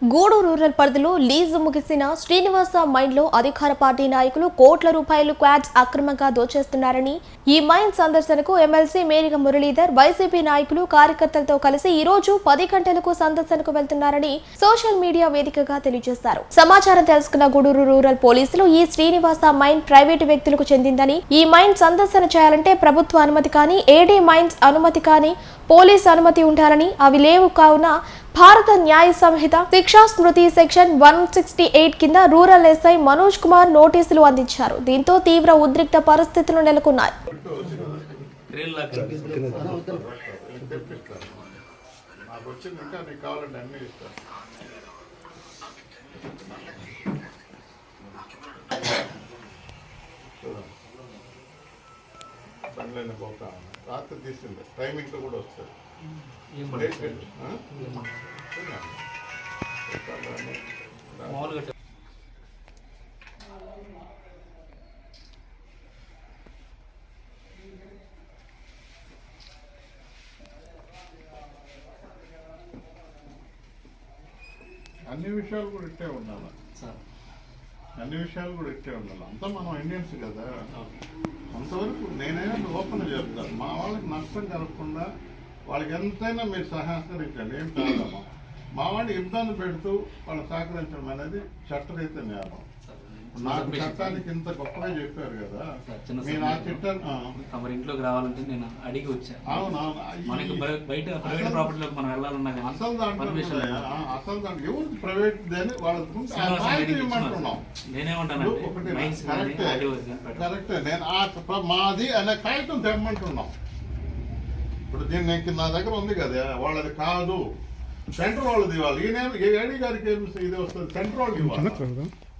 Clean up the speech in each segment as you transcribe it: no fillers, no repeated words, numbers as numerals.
Gudur rural పరిధిలో lease ముగిసిన శ్రీనివాస మైన్లో అధికార పార్టీ నాయకులు కోట్ల రూపాయలు క్వాడ్స్ అక్రమంగా దోచేస్తున్నారని ఈ మైన్ సందర్శనకు ఎమ్మెల్సీ మేరిగ మురళీధర్ వైసీపీ నాయకులు కార్యకర్తలతో కలిసి ఈ రోజు 10 గంటలకు సందర్శనకు వెళ్తున్నారని సోషల్ మీడియా వేదికగా తెలియజేశారు. సమాచారం తెలుసుకున్న గూడూరు రూరల్ పోలీసులు ఈ శ్రీనివాస మైన్ ప్రైవేటు వ్యక్తులకు చెందిందని ఈ మైన్ సందర్శన చేయాలంటే ప్రభుత్వ అనుమతి కానీ ఏడీ మైన్స్ అనుమతి కానీ పోలీసు అనుమతి ఉండాలని అవి లేవు కావున భారత న్యాయ సంహిత శిక్షా స్మృతి సెక్షన్ 168 కింద రూరల్ ఎస్ఐ మనోజ్ కుమార్ నోటీసులు అందించారు. దీంతో తీవ్ర ఉద్రిక్త పరిస్థితులు నెలకొన్నాయి. రాత్రి తీసింది టైమింగ్తో కూడా వస్తుంది. అన్ని విషయాలు కూడా ఇట్టే ఉండాలి. అంతా మనం ఇండియన్స్ కదా. అంతవరకు నేనైనా ఓపెన్ చెప్తాను, మా వాళ్ళకి నష్టం కలగకుండా వాళ్ళకి ఎంతైనా మీరు సహకరించండి, ఏం కాదమ్మా. మా వాడిని ఇబ్బంది పెడుతూ వాళ్ళు సహకరించడం అనేది చట్టరీత్యా నేరం. నాకు చట్టానికి ఇంత గొప్పగా చెప్పారు కదా. మీరు ఆ చట్టం ఇంట్లోకి రావాలంటే నేను అడిగి వచ్చాను. అవునవును, బయట ప్రైవేట్ ప్రాపర్టీలోకి మనం వెళ్ళాలన్నా అసలు దాంట్లో ఎవరు ప్రైవేట్ అని వాళ్ళకి ఇవ్వమంటున్నాం. నేనేమంటాను కరెక్టే, నేను మాది అనే కాగితం తెమ్మంటున్నాం. ఇప్పుడు దీన్ని నా దగ్గర ఉంది కదా, వాళ్ళది కాదు, సెంటర్ వాళ్ళది ఇవ్వాలి. ఏడీ గారికి ఇది వస్తుంది, సెంటర్ వాళ్ళు ఇవ్వాలి.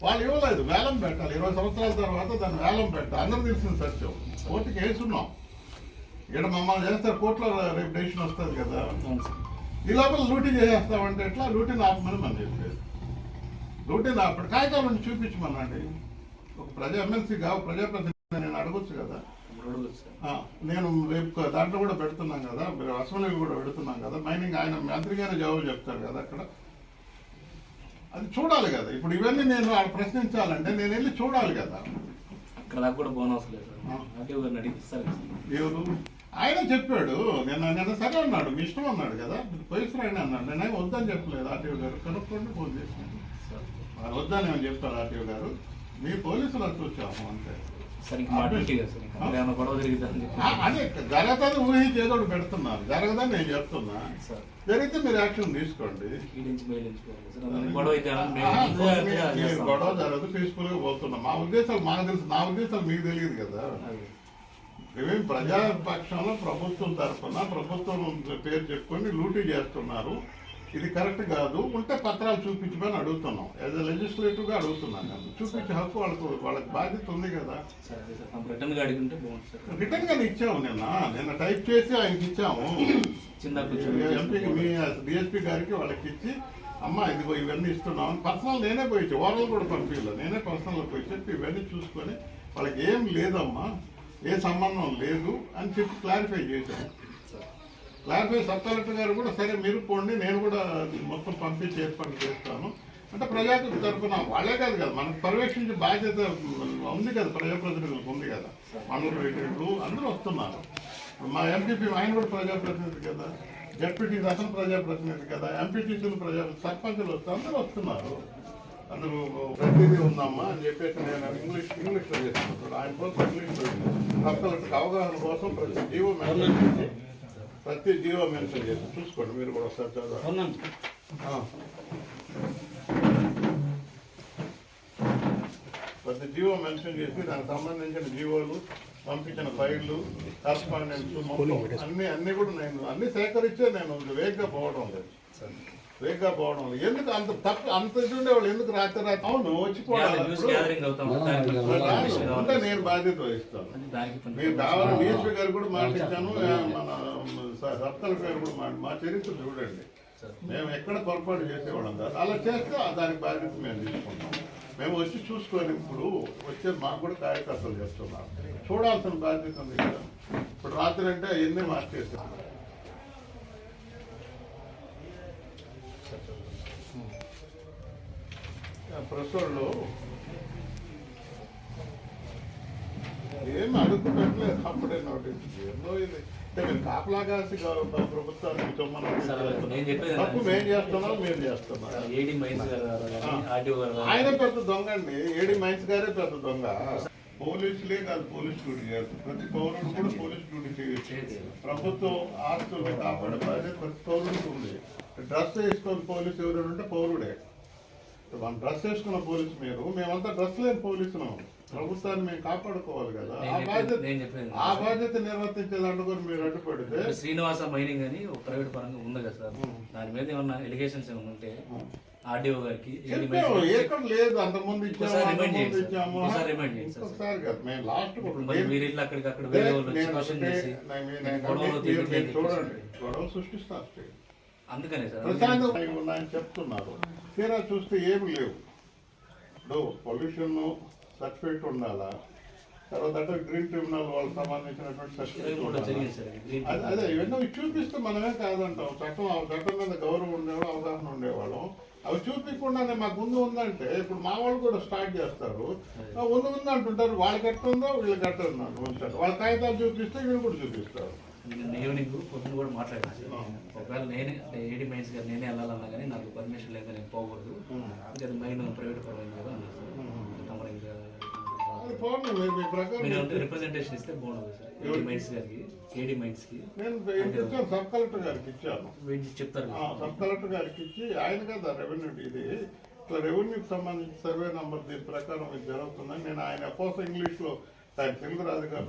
వాళ్ళు ఇవ్వలేదు, వేలం పెట్టాలి. 20 సంవత్సరాల తర్వాత దాన్ని వేలం పెట్టాలి. అందరూ తెలిసిన సత్యం. కోర్టుకి వేసున్నాం. ఇక్కడ మమ్మల్ని చేస్తారు, కోర్టులో రేపు డెసిషన్ వస్తుంది కదా. ఈ లోపల లూటీ చేసేస్తామంటే ఎట్లా? లూటీని ఆపమని మనం చెప్పేది. లూటీని ఆపడు కాగితాల నుంచి చూపించమనండి. ఒక ఎమ్మెల్సీ కావు, ప్రజాప్రతినిధి నేను అడగొచ్చు కదా. నేను రేపు దాంట్లో కూడా పెడుతున్నాం కదా, అసెంబ్లీకి కూడా పెడుతున్నాం కదా. మైనింగ్ ఆయన మంత్రి గారే జవాబు చెప్తారు కదా. అక్కడ అది చూడాలి కదా. ఇప్పుడు ఇవన్నీ నేను ప్రశ్నించాలంటే నేను వెళ్ళి చూడాలి కదా. ఎవరు ఆయన చెప్పాడు, నిన్న సరే అన్నాడు, మీ ఇష్టం అన్నాడు కదా, పోయిసరాయని అన్నాడు. నేనేం వద్దని చెప్పలేదు. ఆర్టీఓ గారు కనుక్కోండి, ఫోన్ చేసినాడు. వద్దని ఏమని చెప్తారు ఆర్టీఓ గారు, మీ పోలీసులు వచ్చి వచ్చాము అంతే. అదే జరగదని ఊహించి ఏదో పెడుతున్నారు, జరగదని నేను చెప్తున్నా. జరిగితే మీరు యాక్షన్ తీసుకోండి. గొడవ జరగదు, పీస్ఫుల్ గా పోతున్నాం. మా ఉద్దేశాలు మాకు తెలుసు, నా ఉద్దేశాలు మీకు తెలియదు కదా. మేమేం ప్రజాపక్షంలో ప్రభుత్వం తరఫున ప్రభుత్వం పేరు చెప్పుకొని లూటీ చేస్తున్నారు, ఇది కరెక్ట్ కాదు, ఉంటే పత్రాలు చూపించమని అడుగుతున్నాం. యాజ్ ఎ లెజిస్లేటివ్ గా అడుగుతున్నాను నేను. చూపించే హక్కు వాళ్ళకి బాధ్యత ఉంది కదా. రిటర్న్ గా ఇచ్చాము, నిన్న టైప్ చేసి ఆయనకి ఇచ్చాము. ఎంపీకి మీ డిఎస్పీ గారికి వాళ్ళకి ఇచ్చి, అమ్మ ఇదిగో ఇవన్నీ ఇస్తున్నాం. పర్సనల్ నేనే పోయి ఓరల్ కూడా పంపించలేదు, నేనే పర్సనల్ పోయి చెప్పి ఇవన్నీ చూసుకొని వాళ్ళకి ఏం లేదమ్మా, ఏ సంబంధం లేదు అని చెప్పి క్లారిఫై చేశాను. క్లారిఫై సబ్ కలెక్టర్ గారు కూడా సరే మీరు పోండి, నేను కూడా మొత్తం పంపించి ఏర్పాటు చేస్తాను అంటే ప్రజాప్రతి తరఫున వాళ్ళే కాదు కదా, మనకు పర్యవేక్షించే బాధ్యత ఉంది కదా, ప్రజాప్రతినిధులకు ఉంది కదా. మండలు అందరూ వస్తున్నారు. మా ఎంపీపీ ఆయన కూడా ప్రజాప్రతినిధి కదా, జడ్పీటీసీ అసలు ప్రజాప్రతినిధి కదా, ఎంపీటీసీలు సర్పంచులు వస్తే అందరూ వస్తున్నారు. అందరూ ప్రతిదీ ఉందమ్మా అని చెప్పేసి నేను ఇంగ్లీష్లో చేస్తున్నాను. ఆయన కోసం ఇంగ్లీష్లో సబ్ కలెక్టర్ అవగాహన కోసం ప్రతి జీవో మెన్షన్ చేసి చూసుకోండి. మీరు కూడా ఒకసారి చదవండి. ప్రతి జీవో మెన్షన్ చేసి దానికి సంబంధించిన జీవోలు, పంపించిన ఫైళ్ళు, కరస్పాండెన్స్ అన్ని కూడా నేను అన్ని సేకరించే నేను వేగంగా పోవడం లేదు. ఎందుకు అంత తప్పు అంత ఉండే వాళ్ళు ఎందుకు రాత్రి అవును వచ్చిపోవాలి అంటే నేను బాధ్యత వహిస్తాను. మీరు కావాలని డిఎస్పీ గారు కూడా మాట్లాడాను, మన సబ్ కలెక్టర్ గారు కూడా మా చరిత్ర చూడండి. మేము ఎక్కడ పొరపాటు చేసేవాళ్ళం కాదు, అలా చేస్తే దానికి బాధ్యత మేము తీసుకుంటాం. మేము వచ్చి చూసుకొని ఇప్పుడు వచ్చేది మాకు కూడా కార్యకర్తలు చేస్తున్నారు, చూడాల్సిన బాధ్యత ఉంది కదా. ఇప్పుడు రాత్రి అంటే అవన్నీ మార్చేస్తాం. ప్రెస్ వాళ్ళు ఏం అడుగు పెట్టలేదు, అప్పుడే నోటీస్ ఏందో ఇది. అంటే మీరు కాపలాగాసి ప్రభుత్వానికి నేను చెప్పేది తప్పు మేము చేస్తున్నాం, మీరు చేస్తున్నారు. ఏడి మైన్స్ గారు కానీ ఆర్టీఓ గారు ఆయన పెద్ద దొంగ అండి, ఏడి మైన్స్ గారే పెద్ద దొంగ. పోలీసులే కాదు, పోలీస్ డ్యూటీ చేస్తారు. ప్రతి పౌరుడు కూడా పోలీస్ డ్యూటీ చేయొచ్చు. ప్రభుత్వం ఆస్తులను కాపాడే బాధ్యత ప్రతి పౌరుడికి ఉంది. డ్రెస్ వేసుకొని పోలీసు ఎవరైనా ఉంటే పౌరుడే. మన డ్రెస్ వేసుకున్న పోలీసు మీరు, మేమంతా డ్రెస్ లేని పోలీసును. ప్రభుత్వాన్ని మేము కాపాడుకోవాలి కదా, ఆ బాధ్యత నిర్వర్తించేదాంట్లో కూడా మీరు అడ్డుపడితే. శ్రీనివాస మైనింగ్ అని ఒక ప్రైవేట్ పరంగా ఉంది కదా సార్, దాని మీద ఏమన్నా ఎలిగేషన్స్ ఏమన్నా ఉంటే ఆర్డీఓ గారికి ఎక్కడ లేదు, అంతకుముందు ఇచ్చాము ఒకసారి కదా మేము లాస్ట్ మీరు ఇల్లు అక్కడికి అక్కడ వేరే వాళ్ళు వచ్చి క్వశ్చన్ చేసి చూడండి గొడవ సృష్టిస్తారు. అందుకనే సార్ ప్రశాంతం ఉన్నాయని చెప్తున్నారు, తీరా చూస్తే ఏమి లేవు. ఇప్పుడు పొల్యూషన్ సర్టిఫికేట్ ఉండాలా, తర్వాత అంటే గ్రీన్ ట్రిబ్యునల్ వాళ్ళకి సంబంధించినటువంటి సర్టిఫికేట్ అదే ఇవన్నీ చూపిస్తే మనమే కాదంటాం. చట్టం మీద గౌరవం ఉండేవాడు, అవగాహన ఉండేవాళ్ళం. అవి చూపించకుండానే మాకు ముందు ఉందంటే ఇప్పుడు మా వాళ్ళు కూడా స్టార్ట్ చేస్తారు. ఉంది అంటుంటారు, వాళ్ళకి ఎట్టుందో వీళ్ళకి ఎట్టుందో ఉంటారు. వాళ్ళ కాగితాలు చూపిస్తే వీళ్ళు కూడా చూపిస్తారు. ఈవినింగ్ పొద్దున కూడా మాట్లాడాను, ఒకవేళ నేనే ఏడి మైన్స్ గారు నేనే వెళ్ళాలన్నా కానీ నాకు పర్మిషన్ లేక నేను పోకూడదు, ఇంకా అది మైన్ ప్రైవేట్ పరమైంది కదా అన్నారు సార్. రిప్రజెంటేషన్ ఇస్తే బాగుంటుంది సార్ ఏడి మైన్స్ గారికి, ఏడి మైన్స్ కి నేను సబ్ కలెక్టర్ గారికి ఇచ్చాను. చెప్తారు సబ్ కలెక్టర్ గారికి ఇచ్చి ఆయన కదా రెవెన్యూ ఇది ఇట్లా రెవెన్యూకి సంబంధించి సర్వే నంబర్ దీని ప్రకారం ఇది జరుగుతుందని నేను ఆయన కోసం ఇంగ్లీష్లో ఆయన తెలుగు రాదు కాబట్టి